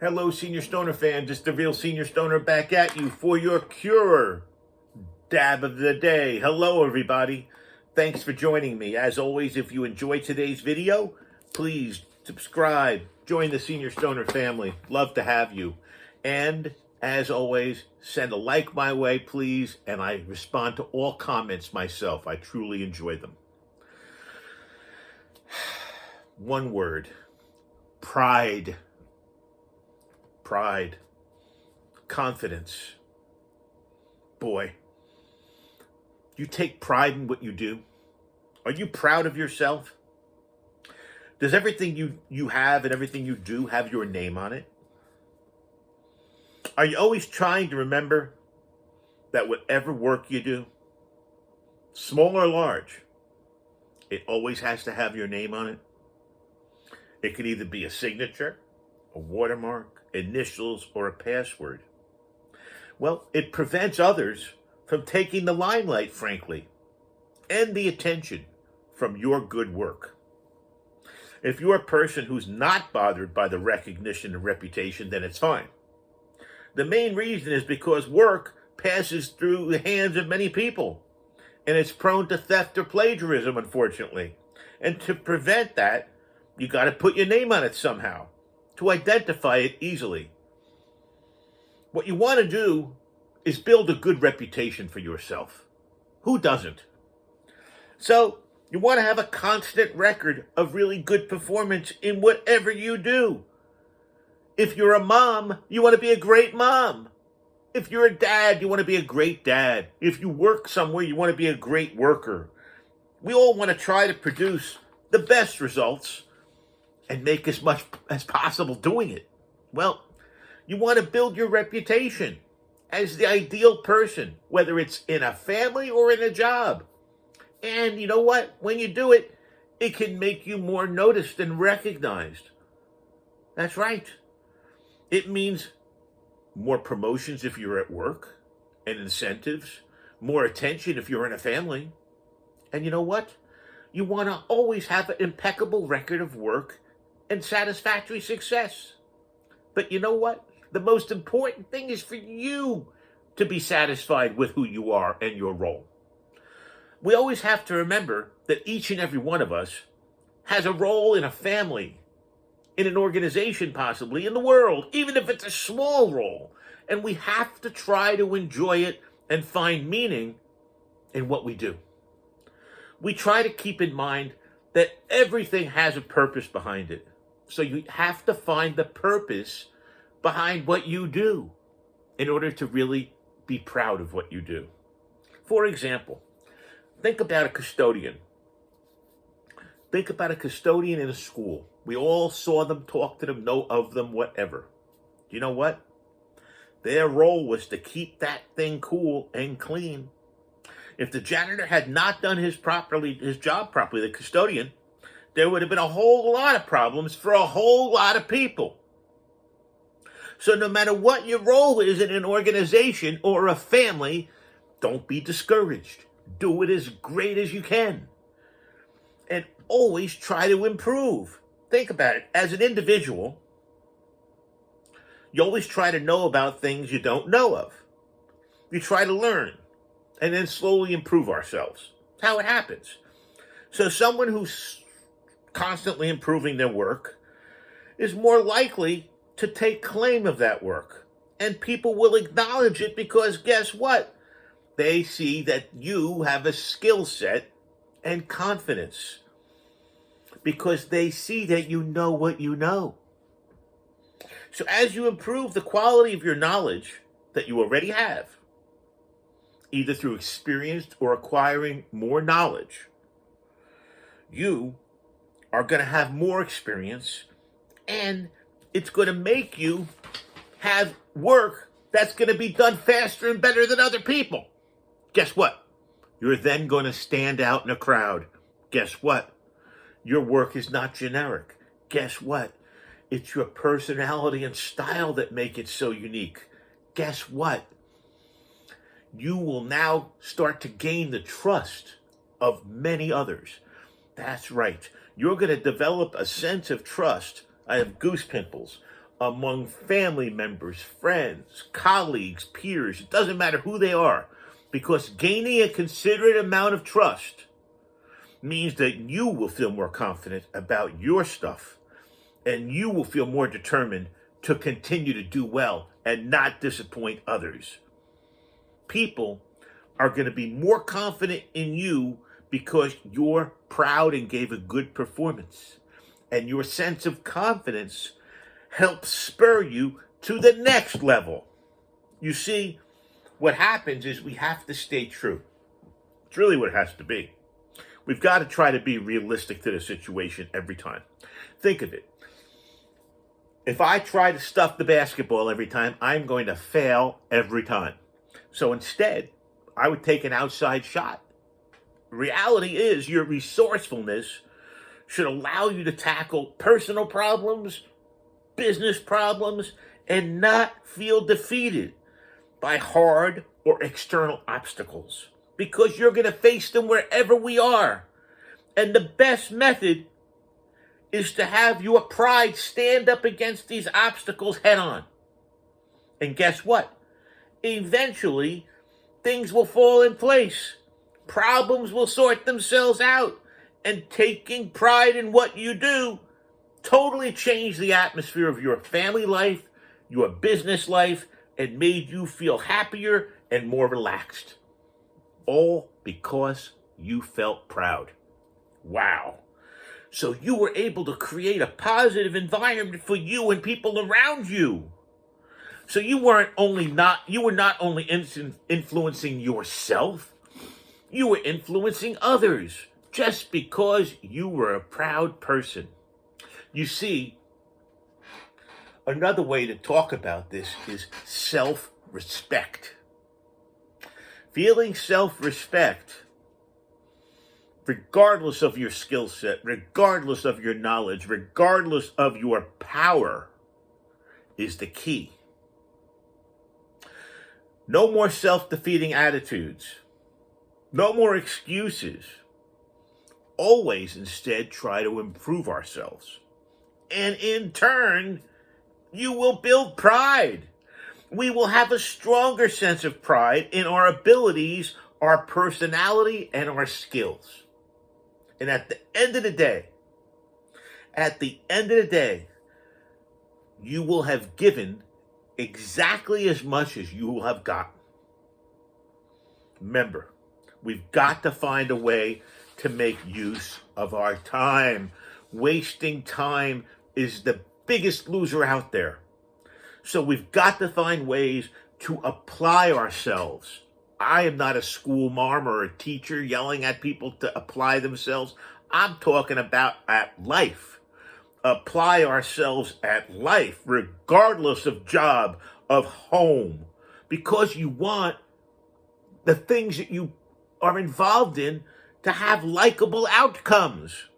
Hello, Senior Stoner fan. Just the real Senior Stoner back at you for your cure dab of the day. Hello, everybody. Thanks for joining me. As always, if you enjoyed today's video, please subscribe. Join the Senior Stoner family. Love to have you. And as always, send a like my way, please. And I respond to all comments myself. I truly enjoy them. One word: pride. Pride, confidence. Boy, you take pride in what you do. Are you proud of yourself? Does everything you have and everything you do have your name on it? Are you always trying to remember that whatever work you do, small or large, it always has to have your name on it? It could either be a signature, a watermark, initials, or a password. Well, it prevents others from taking the limelight, frankly, and the attention from your good work. If you're a person who's not bothered by the recognition and reputation, then it's fine. The main reason is because work passes through the hands of many people, and it's prone to theft or plagiarism, unfortunately. And to prevent that, you got to put your name on it somehow, to identify it easily. What you want to do is build a good reputation for yourself. Who doesn't? So you want to have a constant record of really good performance in whatever you do. If you're a mom, you want to be a great mom. If you're a dad, you want to be a great dad. If you work somewhere, you want to be a great worker. We all want to try to produce the best results and make as much as possible doing it. Well, you want to build your reputation as the ideal person, whether it's in a family or in a job. And you know what? When you do it, it can make you more noticed and recognized. That's right. It means more promotions if you're at work, and incentives, more attention if you're in a family. And you know what? You want to always have an impeccable record of work and satisfactory success. But you know what? The most important thing is for you to be satisfied with who you are and your role. We always have to remember that each and every one of us has a role in a family, in an organization possibly, in the world, even if it's a small role. And we have to try to enjoy it and find meaning in what we do. We try to keep in mind that everything has a purpose behind it. So you have to find the purpose behind what you do in order to really be proud of what you do. For example, think about a custodian. Think about a custodian in a school. We all saw them, talked to them, know of them, whatever. You know what? Their role was to keep that thing cool and clean. If the janitor had not done his job properly, the custodian, there would have been a whole lot of problems for a whole lot of people. So no matter what your role is in an organization or a family, don't be discouraged. Do it as great as you can. And always try to improve. Think about it. As an individual, you always try to know about things you don't know of. You try to learn and then slowly improve ourselves. That's how it happens. So someone who's constantly improving their work is more likely to take claim of that work. And people will acknowledge it because guess what? They see that you have a skill set and confidence. Because they see that you know what you know. So as you improve the quality of your knowledge that you already have, either through experience or acquiring more knowledge, you are going to have more experience, and it's going to make you have work that's going to be done faster and better than other people. Guess what? You're then going to stand out in a crowd. Guess what? Your work is not generic. Guess what? It's your personality and style that make it so unique. Guess what? You will now start to gain the trust of many others. That's right. You're going to develop a sense of trust. I have goose pimples. among family members, friends, colleagues, peers. It doesn't matter who they are, because gaining a considerate amount of trust means that you will feel more confident about your stuff, and you will feel more determined to continue to do well and not disappoint others. People are going to be more confident in you because you're proud and gave a good performance. And your sense of confidence helps spur you to the next level. You see, what happens is we have to stay true. It's really what it has to be. We've got to try to be realistic to the situation every time. Think of it. If I try to stuff the basketball every time, I'm going to fail every time. So instead, I would take an outside shot. Reality is your resourcefulness should allow you to tackle personal problems, business problems, and not feel defeated by hard or external obstacles, because you're going to face them wherever we are. And the best method is to have your pride stand up against these obstacles head on. And guess what? Eventually, things will fall in place. Problems will sort themselves out. And taking pride in what you do totally changed the atmosphere of your family life, your business life, and made you feel happier and more relaxed. All because you felt proud. Wow. So you were able to create a positive environment for you and people around you. So you were not only influencing yourself, you were influencing others just because you were a proud person. You see, another way to talk about this is self-respect. Feeling self-respect, regardless of your skill set, regardless of your knowledge, regardless of your power, is the key. No more self-defeating attitudes. No more excuses. Always instead try to improve ourselves. And in turn, you will build pride. We will have a stronger sense of pride in our abilities, our personality, and our skills. And at the end of the day, you will have given exactly as much as you will have gotten. Remember, we've got to find a way to make use of our time. Wasting time is the biggest loser out there. So we've got to find ways to apply ourselves. I am not a school mom or a teacher yelling at people to apply themselves. I'm talking about at life. Apply ourselves at life, regardless of job, of home, because you want the things that you are involved in to have likable outcomes.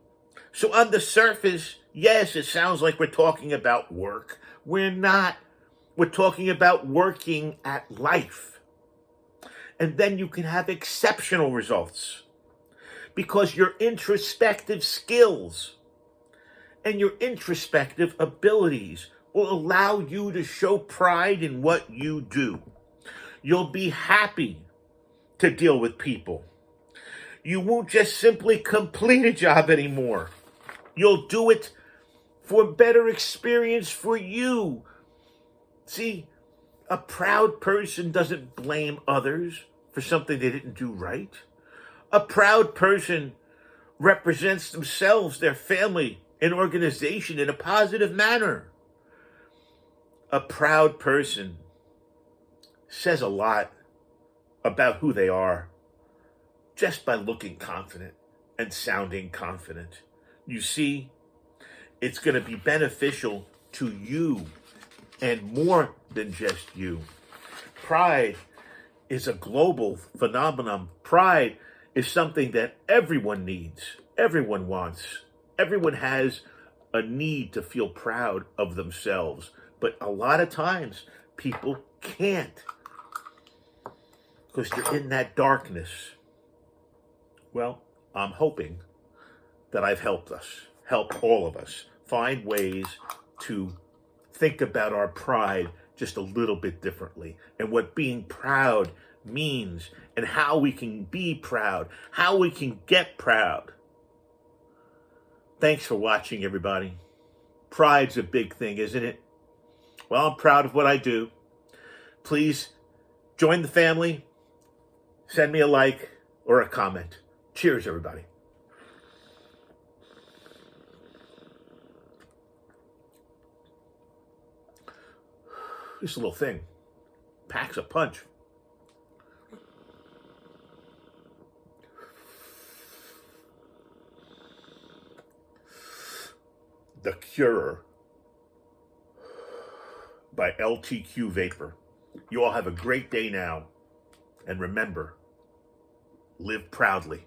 So on the surface, yes, it sounds like we're talking about work. We're not. We're talking about working at life. And then you can have exceptional results because your introspective skills and your introspective abilities will allow you to show pride in what you do. You'll be happy to deal with people. You won't just simply complete a job anymore. You'll do it for better experience for you. See, a proud person doesn't blame others for something they didn't do right. A proud person represents themselves, their family, an organization in a positive manner. A proud person says a lot about who they are just by looking confident and sounding confident. You see, it's going to be beneficial to you and more than just you. Pride is a global phenomenon. Pride is something that everyone needs, everyone wants. Everyone has a need to feel proud of themselves. But a lot of times, people can't because they're in that darkness. Well, I'm hoping that I've helped all of us, find ways to think about our pride just a little bit differently and what being proud means and how we can be proud, how we can get proud. Thanks for watching, everybody. Pride's a big thing, isn't it? Well, I'm proud of what I do. Please join the family. Send me a like or a comment. Cheers, everybody. This little thing packs a punch. The Cure by LTQ Vapor. You all have a great day now. And remember, live proudly.